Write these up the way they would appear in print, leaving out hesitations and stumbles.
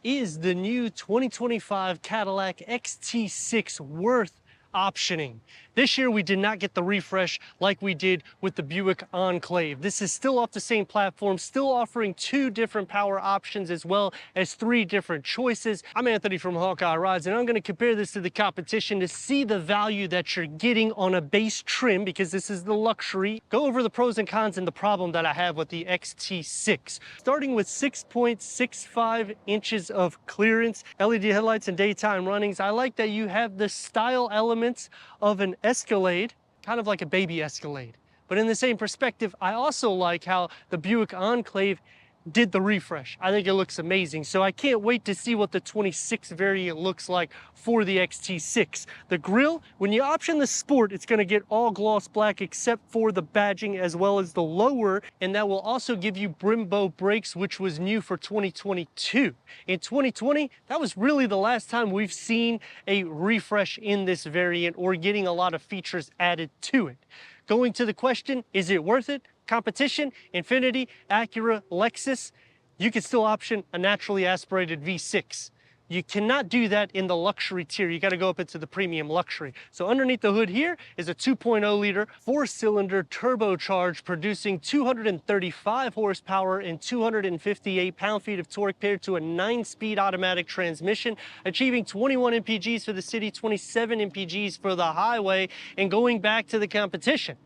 Is the new 2025 Cadillac XT6 worth optioning? This year we did not get the refresh like we did with the Buick Enclave. This is still off the same platform, still offering 2 different power options as well as 3 different choices. I'm Anthony from Hawkeye Rides, and I'm going to compare this to the competition to see the value that you're getting on a base trim, because this is the luxury. Go over the pros and cons and the problem that I have with the XT6. Starting with 6.65 inches of clearance, LED headlights and daytime runnings. I like that you have the style elements of an Escalade, kind of like a baby Escalade. But in the same perspective, I also like how the Buick Enclave did the refresh. I think it looks amazing. So I can't wait to see what the 26 variant looks like for the XT6. The grille, when you option the Sport, it's going to get all gloss black except for the badging as well as the lower, and that will also give you Brembo brakes, which was new for 2022. In 2020, that was really the last time we've seen a refresh in this variant or getting a lot of features added to it. Going to the question, is it worth it? Competition, Infiniti, Acura, Lexus, you can still option a naturally aspirated V6. You cannot do that in the luxury tier. You got to go up into the premium luxury. So underneath the hood here is a 2.0 liter 4-cylinder turbocharged, producing 235 horsepower and 258 pound-feet of torque paired to a 9-speed automatic transmission, achieving 21 mpgs for the city, 27 mpgs for the highway. And going back to the competition,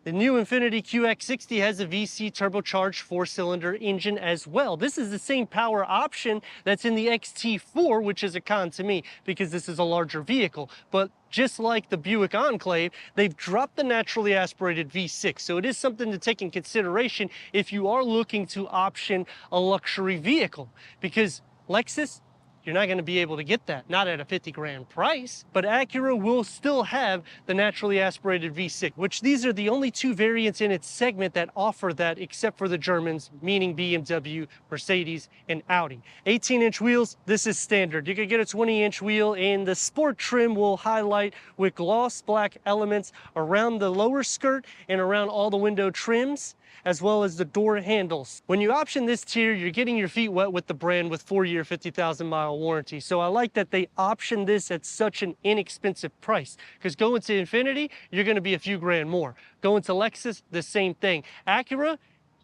the new Infiniti QX60 has a VC turbocharged 4-cylinder engine as well. This is the same power option that's in the XT4, which is a con to me because this is a larger vehicle. But just like the Buick Enclave, they've dropped the naturally aspirated V6. So it is something to take in consideration if you are looking to option a luxury vehicle, because Lexus, you're not going to be able to get that, not at a 50 grand price. But Acura will still have the naturally aspirated V6, which these are the only 2 variants in its segment that offer that, except for the Germans, meaning BMW, Mercedes, and Audi. 18-inch wheels, this is standard. You could get a 20-inch wheel, and the Sport trim will highlight with gloss black elements around the lower skirt and around all the window trims, as well as the door handles. When you option this tier, you're getting your feet wet with the brand with 4-year, 50,000-mile warranty. So I like that they option this at such an inexpensive price, because going to Infiniti, you're going to be a few grand more. Going to Lexus, the same thing. Acura,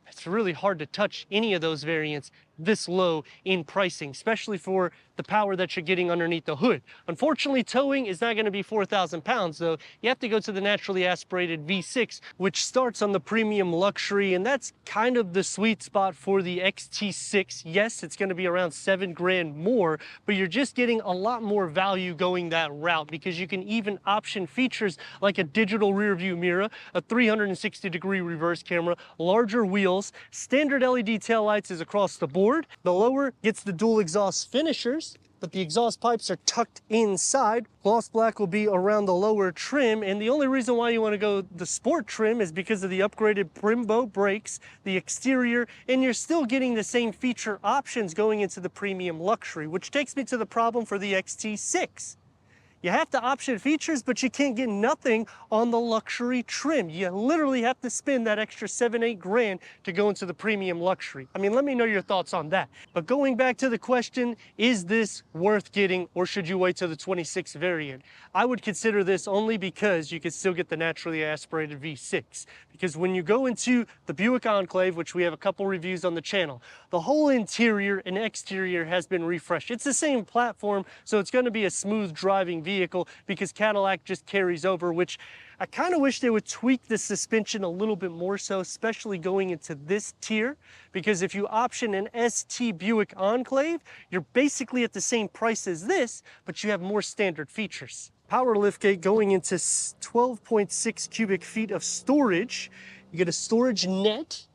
it's really hard to touch any of those variants this low in pricing, especially for the power that you're getting underneath the hood. Unfortunately, towing is not going to be 4,000 pounds, though. You have to go to the naturally aspirated V6, which starts on the premium luxury, and that's kind of the sweet spot for the XT6. Yes, it's going to be around 7 grand more, but you're just getting a lot more value going that route, because you can even option features like a digital rear view mirror, a 360-degree reverse camera, larger wheels, standard LED taillights is across the board. The lower gets the dual exhaust finishers, but the exhaust pipes are tucked inside. Gloss black will be around the lower trim, and the only reason why you want to go the Sport trim is because of the upgraded Brembo brakes, the exterior, and you're still getting the same feature options going into the premium luxury, which takes me to the problem for the XT6. You have to option features, but you can't get nothing on the luxury trim. You literally have to spend that extra 7-8 grand to go into the premium luxury. I mean, let me know your thoughts on that. But going back to the question, is this worth getting, or should you wait till the 26 variant? I would consider this only because you could still get the naturally aspirated V6. Because when you go into the Buick Enclave, which we have a couple reviews on the channel, the whole interior and exterior has been refreshed. It's the same platform, so it's going to be a smooth driving vehicle, because Cadillac just carries over, which I kind of wish they would tweak the suspension a little bit more so, especially going into this tier, because if you option an ST Buick Enclave, you're basically at the same price as this, but you have more standard features. Power liftgate going into 12.6 cubic feet of storage. You get a storage net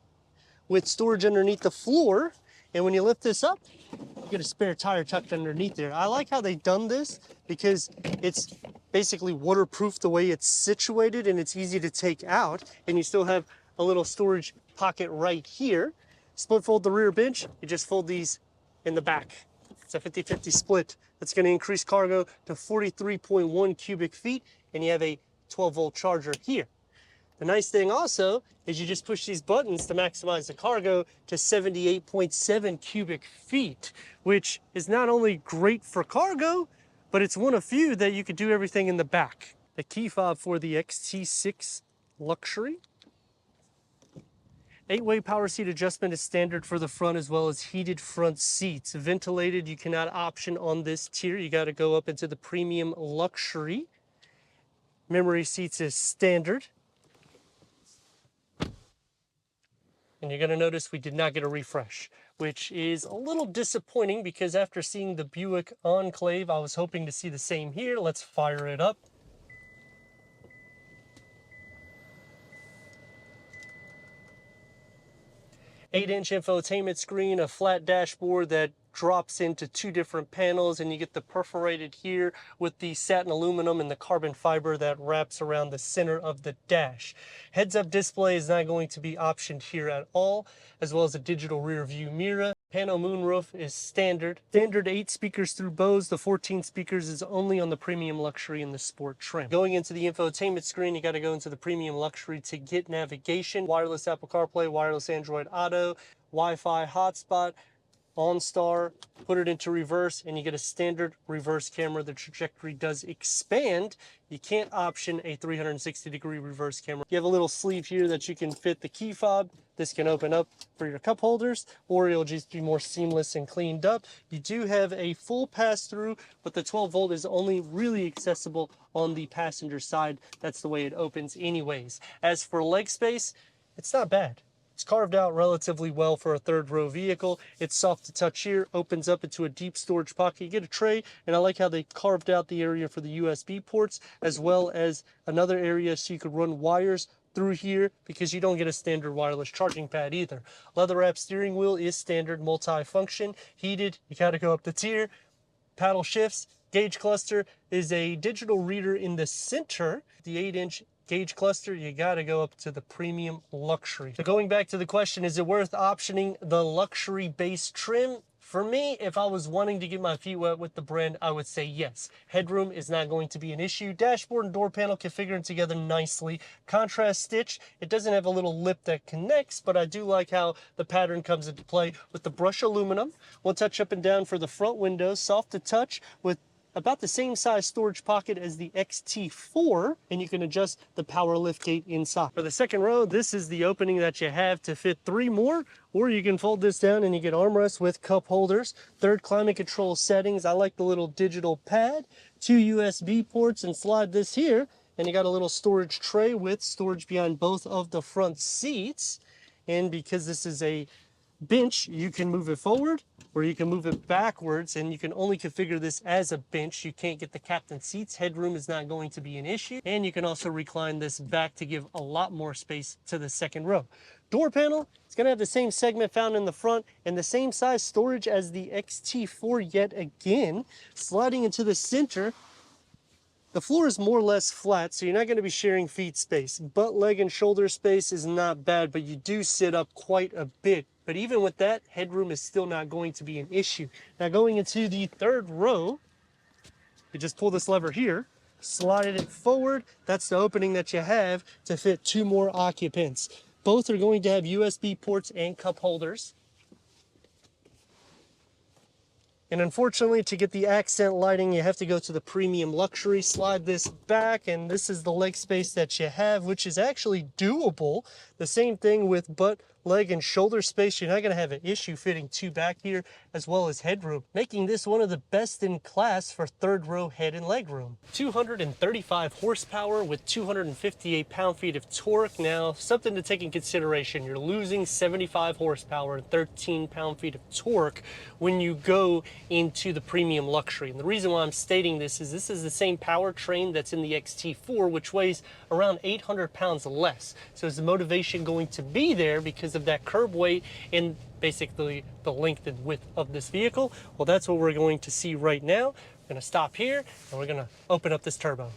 with storage underneath the floor, and when you lift this up, you get a spare tire tucked underneath there. I like how they've done this, because it's basically waterproof the way it's situated, and it's easy to take out, and you still have a little storage pocket right here. Split fold the rear bench, you just fold these in the back. It's a 50-50 split. That's going to increase cargo to 43.1 cubic feet, and you have a 12-volt charger here. The nice thing also is you just push these buttons to maximize the cargo to 78.7 cubic feet, which is not only great for cargo, but it's one of few that you could do everything in the back. The key fob for the XT6 Luxury. 8-way power seat adjustment is standard for the front, as well as heated front seats. Ventilated, you cannot option on this tier. You got to go up into the Premium Luxury. Memory seats is standard. And you're going to notice we did not get a refresh, which is a little disappointing because after seeing the Buick Enclave, I was hoping to see the same here. Let's fire it up. 8-inch infotainment screen, a flat dashboard that drops into 2 different panels, and you get the perforated here with the satin aluminum and the carbon fiber that wraps around the center of the dash. Heads-up display is not going to be optioned here at all, as well as a digital rear view mirror. Pano moonroof is standard. Standard 8 speakers through Bose. The 14 speakers is only on the Premium Luxury and the Sport trim. Going into the infotainment screen, you got to go into the Premium Luxury to get navigation, wireless Apple CarPlay, wireless Android Auto, Wi-Fi hotspot, OnStar, put it into reverse, and you get a standard reverse camera. The trajectory does expand. You can't option a 360-degree reverse camera. You have a little sleeve here that you can fit the key fob. This can open up for your cup holders, or it'll just be more seamless and cleaned up. You do have a full pass-through, but the 12-volt is only really accessible on the passenger side. That's the way it opens anyways. As for leg space, it's not bad. It's carved out relatively well for a third row vehicle. It's soft to touch here, opens up into a deep storage pocket. You get a tray, and I like how they carved out the area for the USB ports, as well as another area so you could run wires through here, because you don't get a standard wireless charging pad either. Leather wrap steering wheel is standard multi-function. Heated, you gotta go up the tier. Paddle shifts. Gauge cluster is a digital reader in the center. The 8-inch gauge cluster, you got to go up to the Premium Luxury. So going back to the question, is it worth optioning the luxury base trim? For me, if I was wanting to get my feet wet with the brand, I would say yes. Headroom is not going to be an issue. Dashboard and door panel configuring together nicely. Contrast stitch, it doesn't have a little lip that connects, but I do like how the pattern comes into play with the brushed aluminum. One touch up and down for the front windows, soft to touch with about the same size storage pocket as the XT4, and you can adjust the power lift gate inside. For the second row, this is the opening that you have to fit 3 more, or you can fold this down and you get armrests with cup holders. Third, climate control settings. I like the little digital pad, 2 USB ports, and slide this here, and you got a little storage tray with storage behind both of the front seats. And because this is a bench, you can move it forward or you can move it backwards, and you can only configure this as a bench. You can't get the captain seats. Headroom is not going to be an issue, and you can also recline this back to give a lot more space to the second row. Door panel, it's going to have the same segment found in the front and the same size storage as the XT4 yet again. Sliding into the center, the floor is more or less flat, so you're not going to be sharing feet space. Butt, leg, and shoulder space is not bad, but you do sit up quite a bit. But even with that, headroom is still not going to be an issue. Now going into the third row, you just pull this lever here, slide it forward. That's the opening that you have to fit 2 more occupants. Both are going to have USB ports and cup holders. And unfortunately, to get the accent lighting, you have to go to the Premium Luxury, slide this back, and this is the leg space that you have, which is actually doable. The same thing with butt, leg, and shoulder space. You're not going to have an issue fitting 2 back here, as well as headroom, making this one of the best in class for third row head and leg room. 235 horsepower with 258 pound-feet of torque. Now, something to take in consideration, you're losing 75 horsepower and 13 pound-feet of torque when you go into the Premium Luxury. And the reason why I'm stating this is the same powertrain that's in the XT4, which weighs around 800 pounds less. So is the motivation going to be there because of that curb weight and basically the length and width of this vehicle? Well, that's what we're going to see right now. We're going to stop here and we're going to open up this turbo.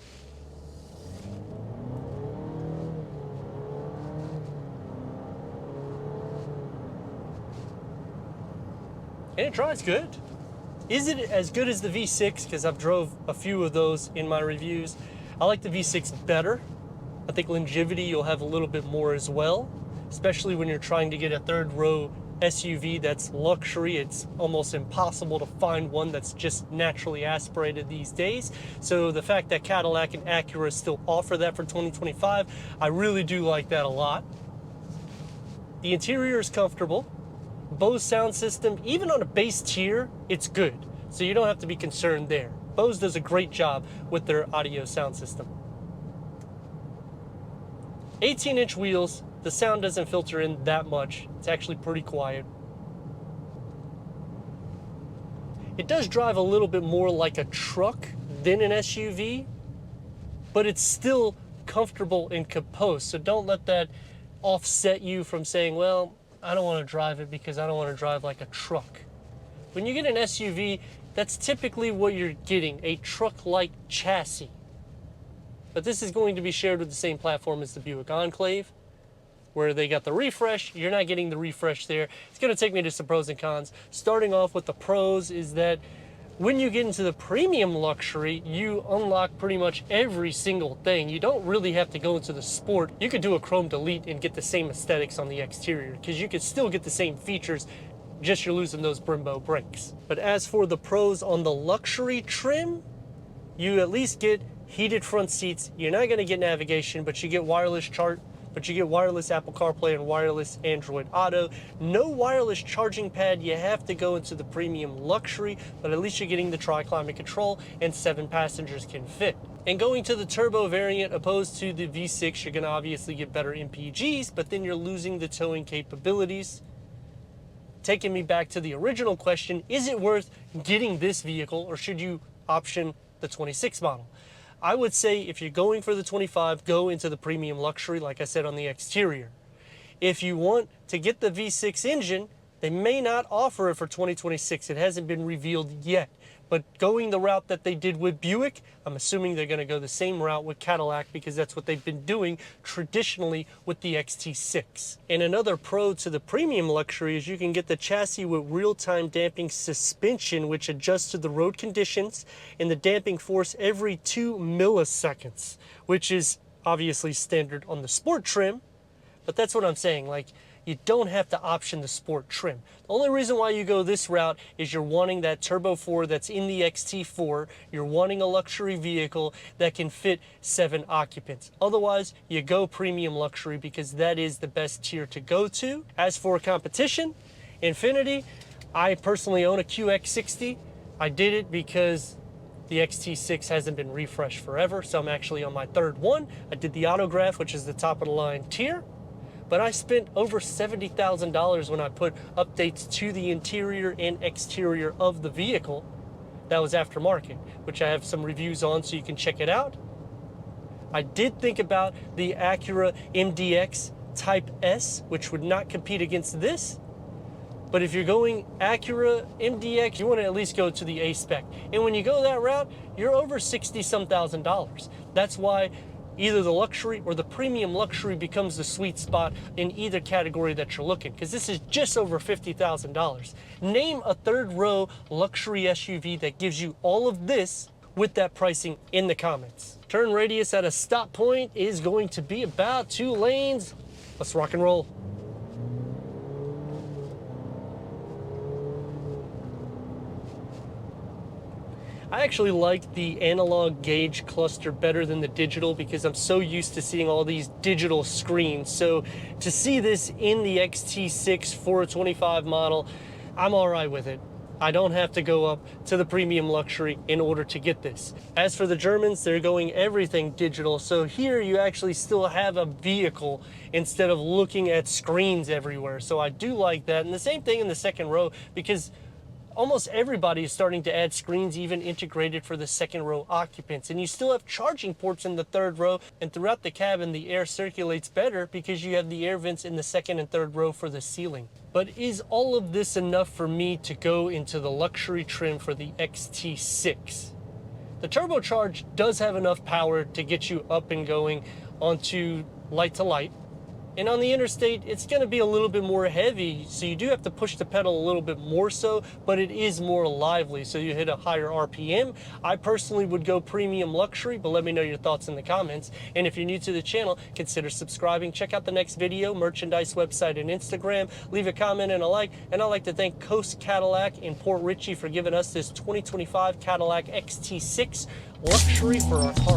And it drives good. Is it as good as the V6? Because I've drove a few of those in my reviews. I like the V6 better. I think longevity you'll have a little bit more as well, especially when you're trying to get a third row SUV that's luxury. It's almost impossible to find one that's just naturally aspirated these days. So the fact that Cadillac and Acura still offer that for 2025, I really do like that a lot. The interior is comfortable. Bose sound system, even on a base tier, it's good. So you don't have to be concerned there. Bose does a great job with their audio sound system. 18-inch wheels, the sound doesn't filter in that much. It's actually pretty quiet. It does drive a little bit more like a truck than an SUV, but it's still comfortable and composed. So don't let that offset you from saying, well, I don't want to drive it because I don't want to drive like a truck. When you get an SUV, that's typically what you're getting, a truck-like chassis. But this is going to be shared with the same platform as the Buick Enclave, where they got the refresh. You're not getting the refresh there. It's going to take me to some pros and cons. Starting off with the pros is that when you get into the premium luxury, you unlock pretty much every single thing. You don't really have to go into the sport. You could do a chrome delete and get the same aesthetics on the exterior, because you could still get the same features, just you're losing those Brembo brakes. But as for the pros on the luxury trim, you at least get heated front seats. You're not going to get navigation, but you get wireless Apple CarPlay and wireless Android Auto. No wireless charging pad. You have to go into the premium luxury, but at least you're getting the tri-climate control, and 7 passengers can fit. And going to the turbo variant opposed to the V6, you're going to obviously get better MPGs, but then you're losing the towing capabilities. Taking me back to the original question, is it worth getting this vehicle, or should you option the 26 model? I would say if you're going for the 25, go into the premium luxury, like I said, on the exterior. If you want to get the V6 engine, they may not offer it for 2026. It hasn't been revealed yet. But going the route that they did with Buick, I'm assuming they're going to go the same route with Cadillac, because that's what they've been doing traditionally with the XT6. And another pro to the premium luxury is you can get the chassis with real-time damping suspension, which adjusts to the road conditions and the damping force every 2 milliseconds, which is obviously standard on the sport trim. But that's what I'm saying, like, you don't have to option the sport trim. The only reason why you go this route is you're wanting that Turbo 4 that's in the XT4. You're wanting a luxury vehicle that can fit 7 occupants. Otherwise, you go premium luxury, because that is the best tier to go to. As for competition, Infiniti, I personally own a QX60. I did it because the XT6 hasn't been refreshed forever, so I'm actually on my 3rd one. I did the Autograph, which is the top of the line tier. But I spent over $70,000 when I put updates to the interior and exterior of the vehicle. That was aftermarket, which I have some reviews on, so you can check it out. I did think about the Acura MDX Type S, which would not compete against this. But if you're going Acura MDX, you want to at least go to the A-Spec. And when you go that route, you're over $60-some thousand. That's why either the luxury or the premium luxury becomes the sweet spot in either category that you're looking, because this is just over $50,000. Name a 3rd row luxury SUV that gives you all of this with that pricing in the comments. Turn radius at a stop point is going to be about 2 lanes. Let's rock and roll. I actually like the analog gauge cluster better than the digital, because I'm so used to seeing all these digital screens. So to see this in the XT6 for a 25 model, I'm all right with it. I don't have to go up to the premium luxury in order to get this. As for the Germans, they're going everything digital. So here you actually still have a vehicle instead of looking at screens everywhere. So I do like that. And the same thing in the 2nd row, because almost everybody is starting to add screens even integrated for the 2nd row occupants. And you still have charging ports in the 3rd row, and throughout the cabin the air circulates better because you have the air vents in the 2nd and 3rd row for the ceiling. But is all of this enough for me to go into the luxury trim for the XT6? The turbocharged does have enough power to get you up and going onto light to light. And on the interstate, it's going to be a little bit more heavy, so you do have to push the pedal a little bit more so, but it is more lively, so you hit a higher RPM. I personally would go premium luxury, but let me know your thoughts in the comments. And if you're new to the channel, consider subscribing. Check out the next video, merchandise website and Instagram. Leave a comment and a like. And I'd like to thank Coast Cadillac in Port Richey for giving us this 2025 Cadillac XT6 luxury for our car.